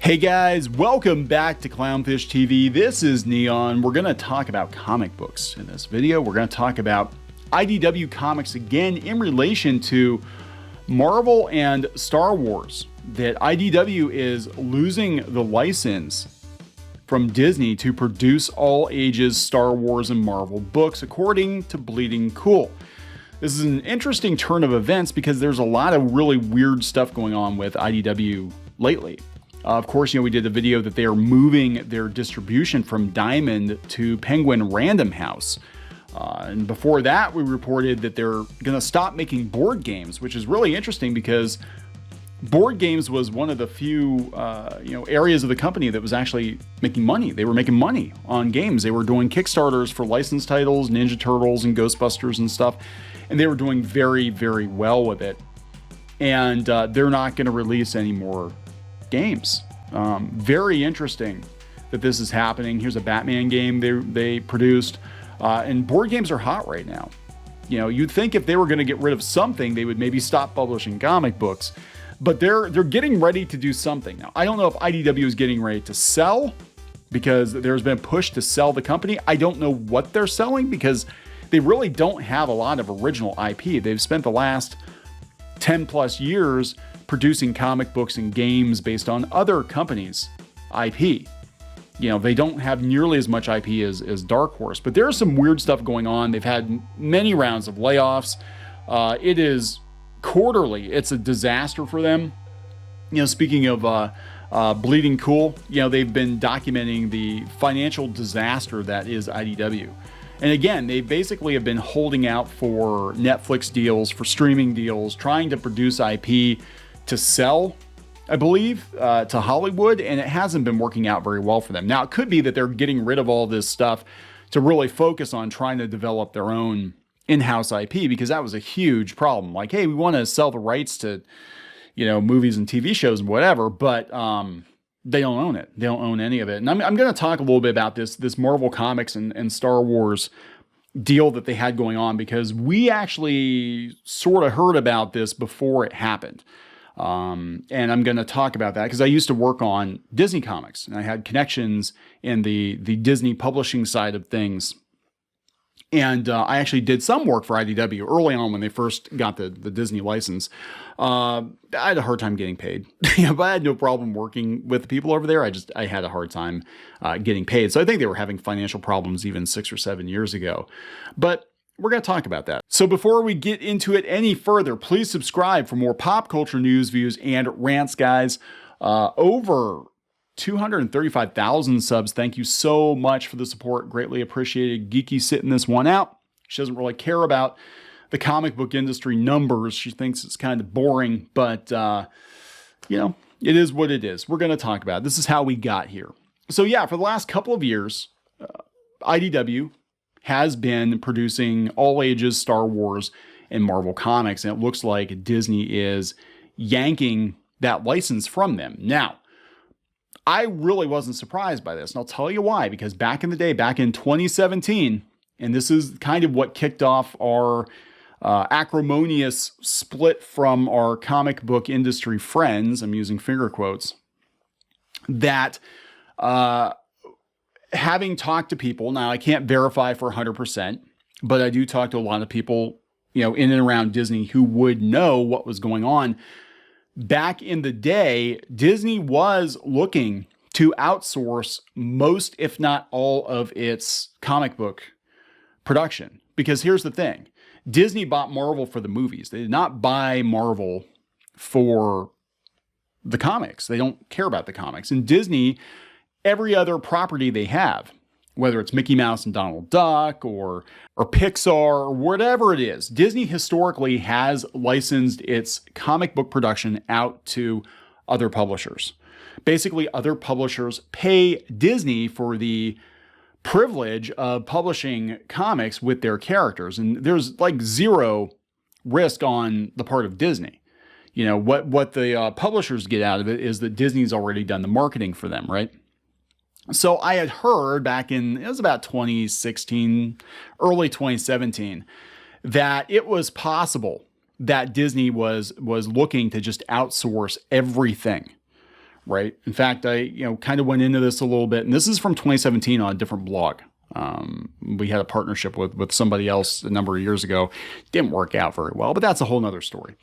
Hey guys, welcome back to Clownfish TV. This is Neon. We're going to talk about comic books in this video. We're going to talk about IDW comics again in relation to Marvel and Star Wars. That IDW is losing the license from Disney to produce all ages Star Wars and Marvel books, according to Bleeding Cool. This is an interesting turn of events because there's a lot of really weird stuff going on with IDW lately. Of course, we did a video that they are moving their distribution from Diamond to Penguin Random House. And before that, we reported that they're going to stop making board games, which is really interesting because board games was one of the few areas of the company that was actually making money. They were making money on games. They were doing Kickstarters for licensed titles, Ninja Turtles and Ghostbusters and stuff. And they were doing very, very well with it. And they're not going to release any more games. Very interesting that this is happening. Here's a Batman game they produced, and board games are hot right now. You'd think if they were going to get rid of something, they would maybe stop publishing comic books, but they're getting ready to do something now. I don't know if IDW is getting ready to sell because there's been a push to sell the company. I don't know what they're selling because they really don't have a lot of original IP. They've spent the last 10 plus years producing comic books and games based on other companies' IP. They don't have nearly as much IP as Dark Horse, but there's some weird stuff going on. They've had many rounds of layoffs. It is quarterly. It's a disaster for them. Speaking of Bleeding Cool, they've been documenting the financial disaster that is IDW. And again, they basically have been holding out for Netflix deals, for streaming deals, trying to produce IP to sell, I believe, to Hollywood, and it hasn't been working out very well for them. Now, it could be that they're getting rid of all this stuff to really focus on trying to develop their own in-house IP, because that was a huge problem. Like, hey, we want to sell the rights to, movies and TV shows and whatever, but they don't own it. They don't own any of it. And I'm going to talk a little bit about this Marvel Comics and Star Wars deal that they had going on, because we actually sort of heard about this before it happened. And I'm going to talk about that because I used to work on Disney Comics and I had connections in the Disney publishing side of things. And I actually did some work for IDW early on when they first got the Disney license. I had a hard time getting paid, but I had no problem working with the people over there. I had a hard time getting paid. So I think they were having financial problems even 6 or 7 years ago. But we're going to talk about that. So before we get into it any further, please subscribe for more pop culture news, views, and rants, guys. Over 235,000 subs. Thank you so much for the support. Greatly appreciated. Geeky sitting this one out. She doesn't really care about the comic book industry numbers. She thinks it's kind of boring, but it is what it is. We're going to talk about it. This is how we got here. So yeah, for the last couple of years, IDW has been producing all ages Star Wars and Marvel comics, and it looks like Disney is yanking that license from them. Now, I really wasn't surprised by this, and I'll tell you why, because back in the day, back in 2017, and this is kind of what kicked off our acrimonious split from our comic book industry friends, I'm using finger quotes, that having talked to people, now I can't verify for 100%, but I do talk to a lot of people, in and around Disney who would know what was going on. Back in the day, Disney was looking to outsource most, if not all, of its comic book production. Because here's the thing. Disney bought Marvel for the movies. They did not buy Marvel for the comics. They don't care about the comics. And Disney, every other property they have, whether it's Mickey Mouse and Donald Duck or Pixar or whatever it is, Disney historically has licensed its comic book production out to other publishers. Basically, other publishers pay Disney for the privilege of publishing comics with their characters. And there's like zero risk on the part of Disney. What the publishers get out of it is that Disney's already done the marketing for them, right? So I had heard back it was about 2016, early 2017, that it was possible that Disney was looking to just outsource everything, right? In fact, I kind of went into this a little bit, and this is from 2017 on a different blog. We had a partnership with somebody else a number of years ago. Didn't work out very well, but that's a whole nother story.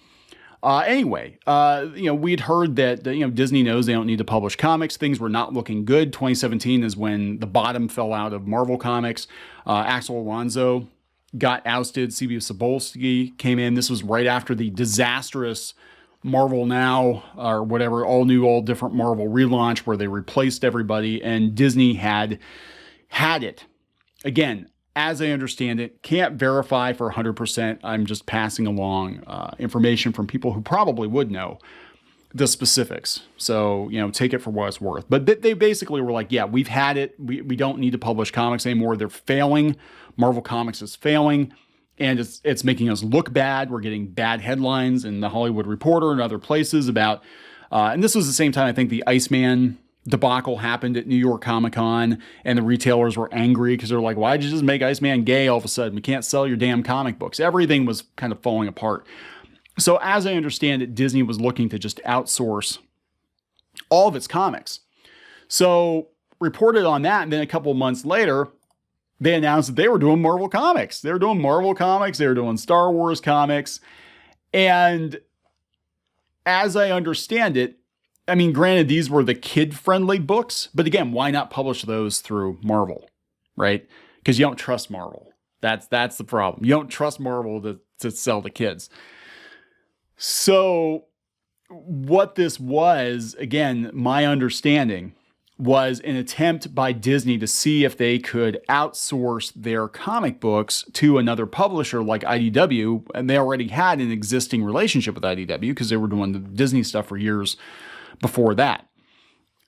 Anyway, we'd heard that Disney knows they don't need to publish comics. Things were not looking good. 2017 is when the bottom fell out of Marvel Comics. Axel Alonso got ousted. CB Cebulski came in. This was right after the disastrous Marvel Now, or whatever, all new, all different Marvel relaunch where they replaced everybody, and Disney had it. Again, as I understand it, can't verify for 100%. I'm just passing along information from people who probably would know the specifics. So, take it for what it's worth. But they basically were like, yeah, we've had it. We don't need to publish comics anymore. They're failing. Marvel Comics is failing. And it's making us look bad. We're getting bad headlines in the Hollywood Reporter and other places about, and this was the same time I think the Iceman debacle happened at New York Comic Con, and the retailers were angry because they're like, why'd you just make Iceman gay all of a sudden? We can't sell your damn comic books. Everything was kind of falling apart. So as I understand it, Disney was looking to just outsource all of its comics. So reported on that, and then a couple of months later, they announced that they were doing Marvel Comics. They were doing Marvel Comics. They were doing Star Wars comics. And as I understand it, I mean, granted, these were the kid-friendly books, but again, why not publish those through Marvel, right? Because you don't trust Marvel. That's the problem. You don't trust Marvel to sell to kids. So what this was, again, my understanding, was an attempt by Disney to see if they could outsource their comic books to another publisher like IDW, and they already had an existing relationship with IDW because they were doing the Disney stuff for years before that.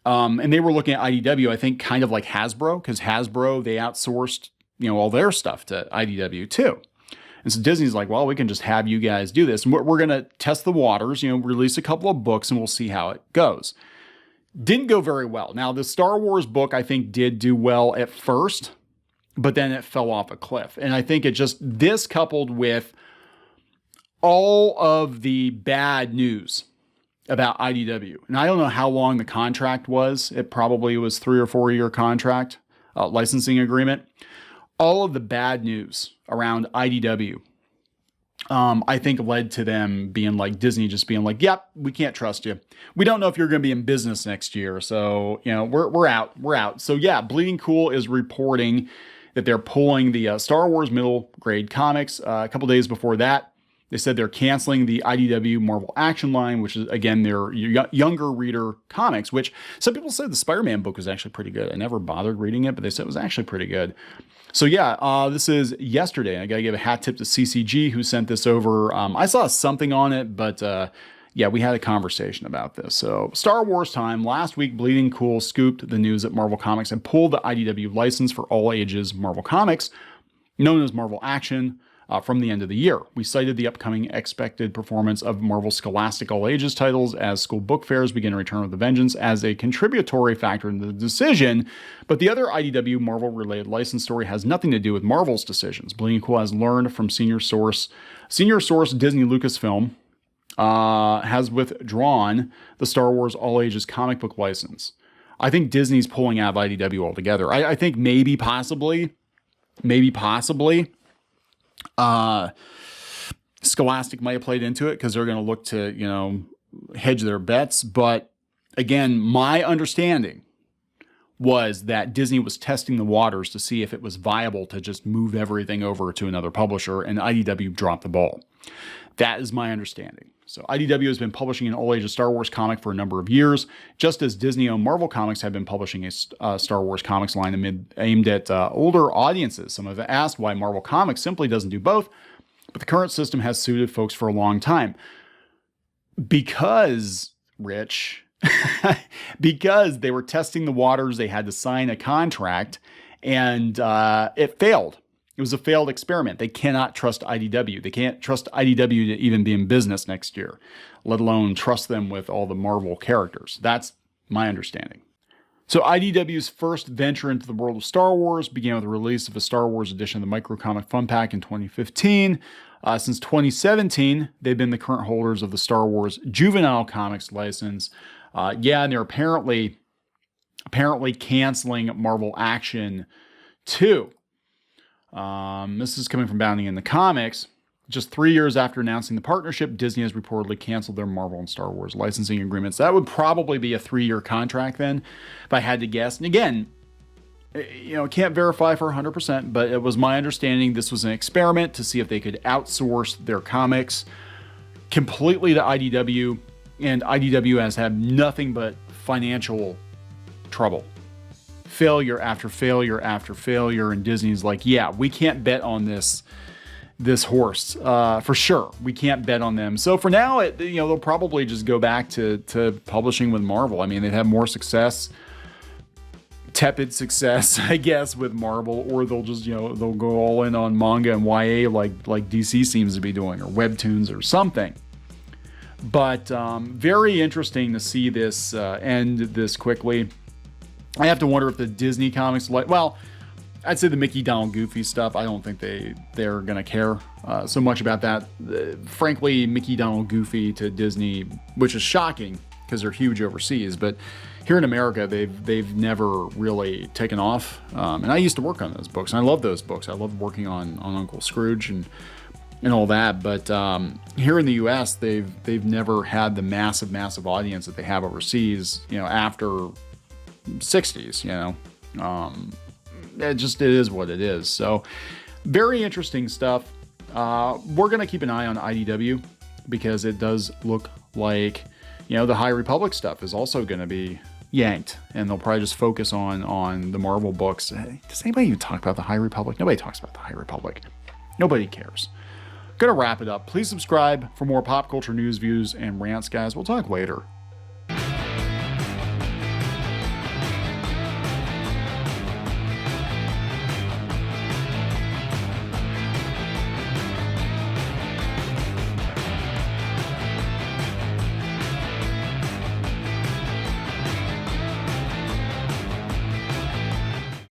And they were looking at IDW, I think, kind of like Hasbro, because Hasbro, they outsourced, all their stuff to IDW too. And so Disney's like, well, we can just have you guys do this. And we're going to test the waters, release a couple of books, and we'll see how it goes. Didn't go very well. Now, the Star Wars book, I think, did do well at first, but then it fell off a cliff. And I think this coupled with all of the bad news about IDW. And I don't know how long the contract was. It probably was 3 or 4 year contract, licensing agreement. All of the bad news around IDW, I think led to them being like, Disney just being like, yep, we can't trust you. We don't know if you're going to be in business next year. So, we're out. So yeah, Bleeding Cool is reporting that they're pulling the Star Wars middle grade comics. A couple days before that, they said they're canceling the IDW Marvel Action line, which is, again, their younger reader comics, which some people said the Spider-Man book was actually pretty good. I never bothered reading it, but they said it was actually pretty good. So yeah, this is yesterday. I got to give a hat tip to CCG who sent this over. I saw something on it, but yeah, we had a conversation about this. So Star Wars time. Last week, Bleeding Cool scooped the news that Marvel Comics had pulled the IDW license for all ages Marvel Comics, known as Marvel Action, from the end of the year. We cited the upcoming expected performance of Marvel Scholastic All Ages titles as school book fairs begin to return with a vengeance as a contributory factor in the decision, but the other IDW Marvel-related license story has nothing to do with Marvel's decisions. Bleeding Cool has learned from senior source Disney Lucasfilm has withdrawn the Star Wars All Ages comic book license. I think Disney's pulling out of IDW altogether. I think maybe possibly, Scholastic might have played into it because they're going to look to, hedge their bets. But again, my understanding was that Disney was testing the waters to see if it was viable to just move everything over to another publisher, and IDW dropped the ball. That is my understanding. So IDW has been publishing an all-ages Star Wars comic for a number of years, just as Disney-owned Marvel Comics have been publishing a Star Wars comics line aimed at older audiences. Some have asked why Marvel Comics simply doesn't do both, but the current system has suited folks for a long time. Because, Rich, because they were testing the waters, they had to sign a contract, and it failed. It was a failed experiment. They cannot trust IDW. They can't trust IDW to even be in business next year, let alone trust them with all the Marvel characters. That's my understanding. So IDW's first venture into the world of Star Wars began with the release of a Star Wars edition of the Microcomic Fun Pack in 2015. Since 2017, they've been the current holders of the Star Wars Juvenile Comics license. Yeah, and they're apparently canceling Marvel Action 2. This is coming from Bounding in the Comics. Just 3 years after announcing the partnership, Disney has reportedly canceled their Marvel and Star Wars licensing agreements. That would probably be a 3-year contract then, if I had to guess. And again, can't verify for 100%, but it was my understanding this was an experiment to see if they could outsource their comics completely to IDW, and IDW has had nothing but financial trouble. Failure after failure after failure, and Disney's like, yeah, we can't bet on this horse for sure. We can't bet on them. So for now, they'll probably just go back to publishing with Marvel. I mean, they've had more success, tepid success, I guess, with Marvel, or they'll just they'll go all in on manga and YA like DC seems to be doing, or webtoons or something. But very interesting to see this end this quickly. I have to wonder if the Disney comics, I'd say the Mickey, Donald, Goofy stuff, I don't think they're going to care so much about that. Frankly, Mickey, Donald, Goofy to Disney, which is shocking because they're huge overseas, but here in America, they've never really taken off. And I used to work on those books, and I love those books. I love working on Uncle Scrooge and all that. But here in the U.S., they've never had the massive audience that they have overseas. After 60s, it is what it is. So very interesting stuff. We're going to keep an eye on IDW because it does look like, the High Republic stuff is also going to be yanked, and they'll probably just focus on the Marvel books. Does anybody even talk about the High Republic? Nobody talks about the High Republic. Nobody cares. Gonna wrap it up. Please subscribe for more pop culture news, views, and rants, guys. We'll talk later.